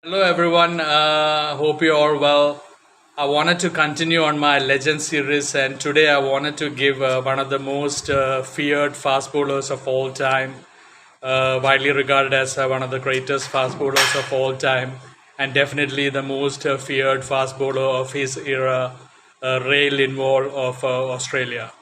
Hello everyone, hope you are well. I wanted to continue on my legend series, and today I wanted to give one of the most feared fast bowlers of all time, widely regarded as one of the greatest fast bowlers of all time, and definitely the most feared fast bowler of his era, Ray Lindwall of Australia.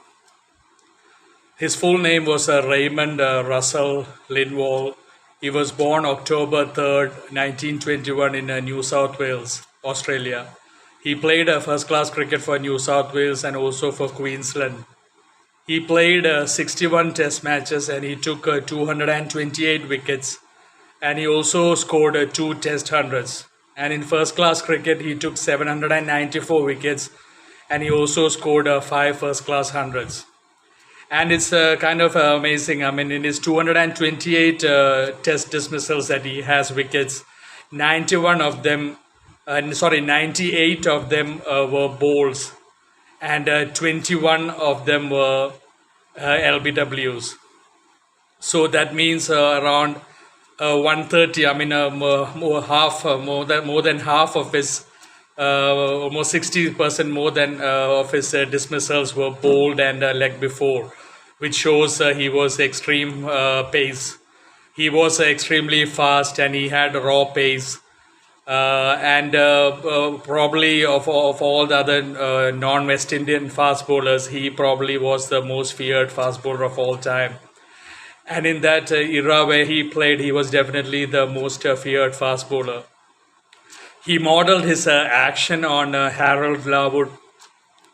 His full name was Raymond Russell Lindwall. He was born October 3rd, 1921 in New South Wales, Australia. He played first class cricket for New South Wales and also for Queensland. He played 61 test matches and he took 228 wickets, and he also scored two test hundreds. And in first class cricket, he took 794 wickets and he also scored five first class hundreds. And it's kind of amazing. I mean, in his 228 test dismissals that he has wickets, 91 of them, 98 of them were bowls, and 21 of them were LBWs. So that means around 130. I mean, more than half of his, almost 60% more than of his dismissals were bowled and leg before, which shows he was extreme pace. He was extremely fast and he had raw pace. And probably of all the other non-West Indian fast bowlers, he probably was the most feared fast bowler of all time. And in that era where he played, he was definitely the most feared fast bowler. He modeled his action on Harold Larwood,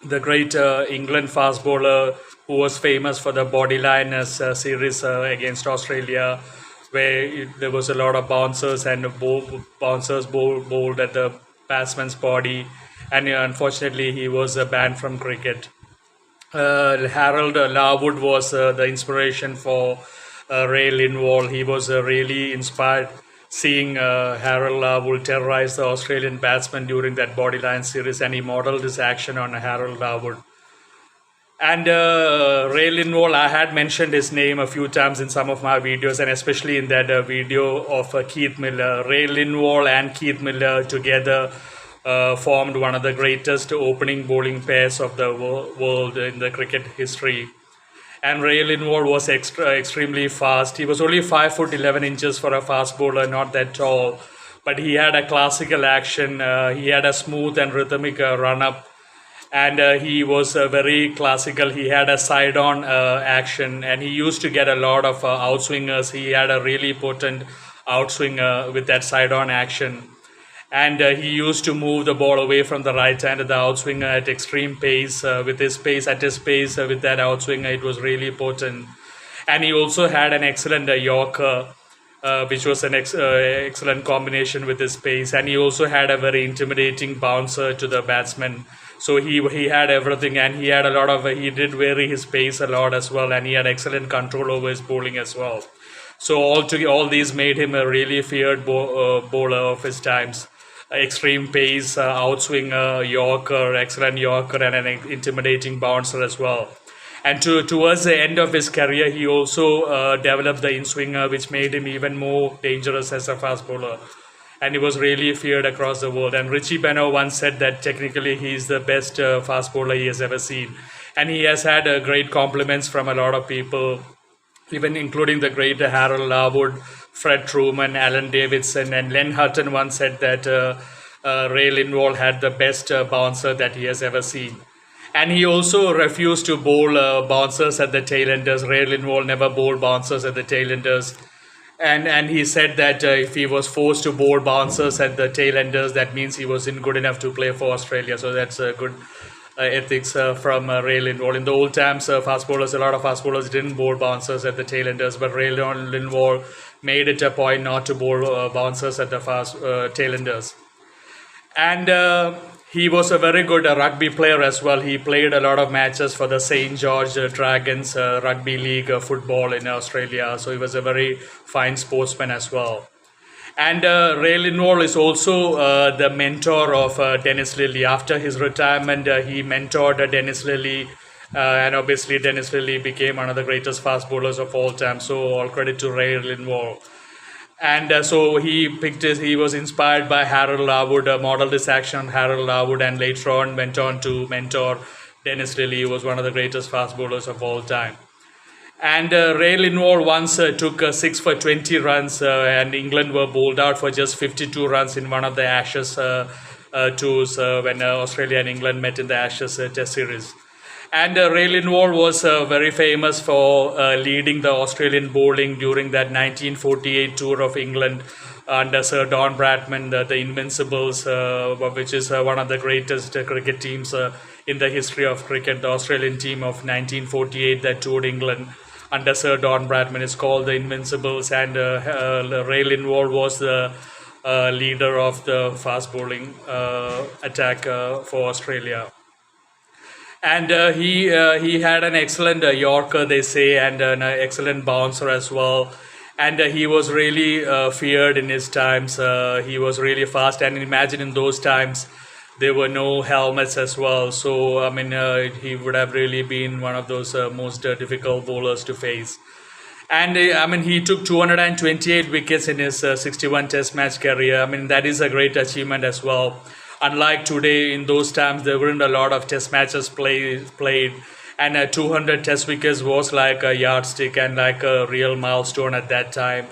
the great England fast bowler who was famous for the Bodyline series against Australia, where there was a lot of bouncers and bouncers bowled at the batsman's body, and unfortunately he was banned from cricket. Harold Larwood was the inspiration for Ray Lindwall. He was really inspired seeing Harold Larwood terrorize the Australian batsman during that Bodyline series, and he modeled his action on Harold Larwood. And Ray Lindwall, I had mentioned his name a few times in some of my videos, and especially in that video of Keith Miller. Ray Lindwall and Keith Miller together formed one of the greatest opening bowling pairs of the world in the cricket history. And Ray Lindwall was extremely fast. He was only 5 foot 11 inches for a fast bowler, not that tall, but he had a classical action. He had a smooth and rhythmic run up, and he was very classical. He had a side on action, and he used to get a lot of outswingers. He had a really potent outswinger with that side on action. And he used to move the ball away from the right hand of the outswinger at extreme pace. With his pace, with that outswinger, it was really potent. And he also had an excellent Yorker, which was an excellent combination with his pace. And he also had a very intimidating bouncer to the batsman. So he had everything, and he had a lot of, he did vary his pace a lot as well, and he had excellent control over his bowling as well. So all these made him a really feared bowler of his times. Extreme pace, outswinger, Yorker, excellent Yorker, and an intimidating bouncer as well. And towards the end of his career, he also developed the in-swinger, which made him even more dangerous as a fast bowler. And he was really feared across the world. And Richie Benaud once said that technically he is the best fast bowler he has ever seen. And he has had great compliments from a lot of people, even including the great Harold Larwood, Fred Truman, Alan Davidson, and Len Hutton once said that Ray Lindwall had the best bouncer that he has ever seen. And he also refused to bowl bouncers at the tail enders. Ray Lindwall never bowled bouncers at the tail enders. And he said that if he was forced to bowl bouncers at the tail enders, that means he wasn't good enough to play for Australia. So that's a good ethics from Ray Lindwall. In the old times, a lot of fast bowlers didn't bowl bouncers at the tail enders, but Ray Lindwall made it a point not to bowl bouncers at the fast tail enders. And he was a very good rugby player as well. He played a lot of matches for the St. George Dragons Rugby League football in Australia. So he was a very fine sportsman as well. And Ray Lindwall is also the mentor of Dennis Lillee. After his retirement, he mentored Dennis Lillee. And obviously, Dennis Lillee became one of the greatest fast bowlers of all time. So all credit to Ray Lindwall. And so he was inspired by Harold Larwood, modeled his action on Harold Larwood, and later on went on to mentor Dennis Lillee, who was one of the greatest fast bowlers of all time. And Ray Lindwall once took 6 for 20 runs, and England were bowled out for just 52 runs in one of the Ashes tours when Australia and England met in the Ashes Test Series. And Ray Lindwall was very famous for leading the Australian bowling during that 1948 tour of England under Sir Don Bradman, the Invincibles, which is one of the greatest cricket teams in the history of cricket. The Australian team of 1948 that toured England under Sir Don Bradman is called the Invincibles, and Ray Lindwall was the leader of the fast bowling attack for Australia. And he had an excellent Yorker, they say, and an excellent bouncer as well. And he was really feared in his times. He was really fast, and imagine in those times there were no helmets as well. So I mean, he would have really been one of those most difficult bowlers to face. And I mean, he took 228 wickets in his 61 Test match career. I mean, that is a great achievement as well. Unlike today, in those times, there weren't a lot of Test matches played, and 200 Test wickets was like a yardstick and like a real milestone at that time.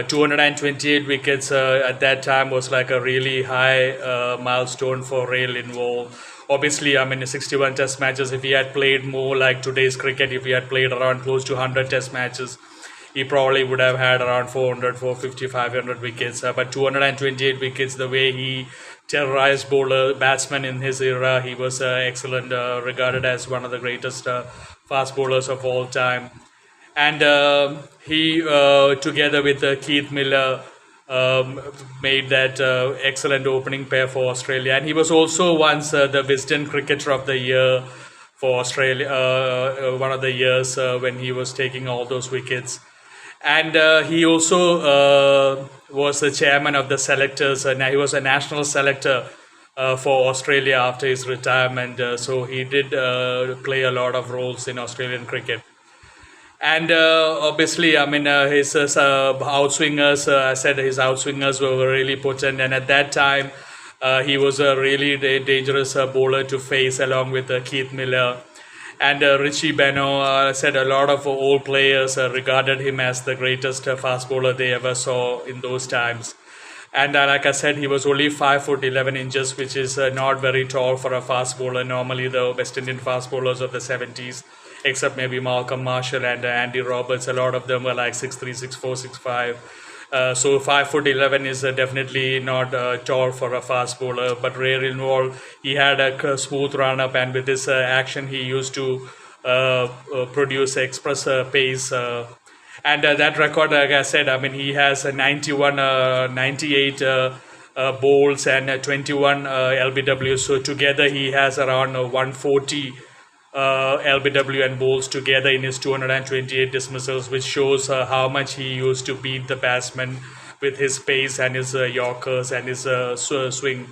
228 wickets at that time was like a really high milestone for Ray Lindwall. Obviously, I mean, 61 Test matches, if he had played more like today's cricket, if he had played around close to 100 Test matches, he probably would have had around 400, 450, 500 wickets. But 228 wickets, the way he terrorized batsmen in his era, he was excellent, regarded as one of the greatest fast bowlers of all time. And he, together with Keith Miller, made that excellent opening pair for Australia. And he was also once the Wisden Cricketer of the Year for Australia, one of the years when he was taking all those wickets. And he also was the chairman of the selectors. Now he was a national selector for Australia after his retirement. So he did play a lot of roles in Australian cricket. And obviously, I mean, his outswingers, I said his outswingers were really potent. And at that time, he was a really dangerous bowler to face along with Keith Miller. And Richie Benaud said a lot of old players regarded him as the greatest fast bowler they ever saw in those times. And like I said, he was only 5 foot 11 inches, which is not very tall for a fast bowler. Normally, the West Indian fast bowlers of the 70s, except maybe Malcolm Marshall and Andy Roberts, a lot of them were like 6'3", 6'4", 6'5". So 5 foot 11 is definitely not tall for a fast bowler. But Ray Lindwall, he had a smooth run up, and with his action, he used to produce express pace. And that record, like I said, I mean, he has 91, 98 bowls and 21 LBWs. So together, he has around 140 LBW and bowls together in his 228 dismissals, which shows how much he used to beat the batsman with his pace and his Yorkers and his swing.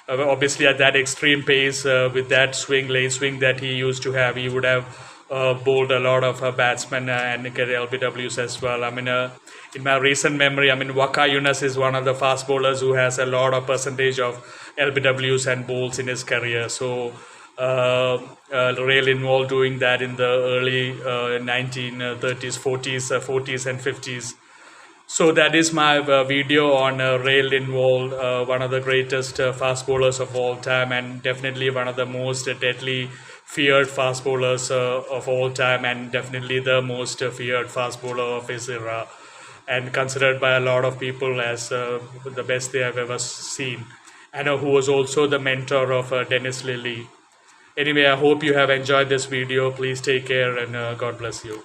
Obviously, at that extreme pace, with that late swing that he used to have, he would have bowled a lot of batsmen and get LBWs as well. I mean, in my recent memory, I mean, Waka Yunus is one of the fast bowlers who has a lot of percentage of LBWs and bowls in his career. So Ray Lindwall doing that in the early 1930s, 40s and 50s. So that is my video on Ray Lindwall, one of the greatest fast bowlers of all time, and definitely one of the most deadly feared fast bowlers of all time, and definitely the most feared fast bowler of his era, and considered by a lot of people as the best they have ever seen, and who was also the mentor of Dennis Lillee. Anyway, I hope you have enjoyed this video. Please take care, and God bless you.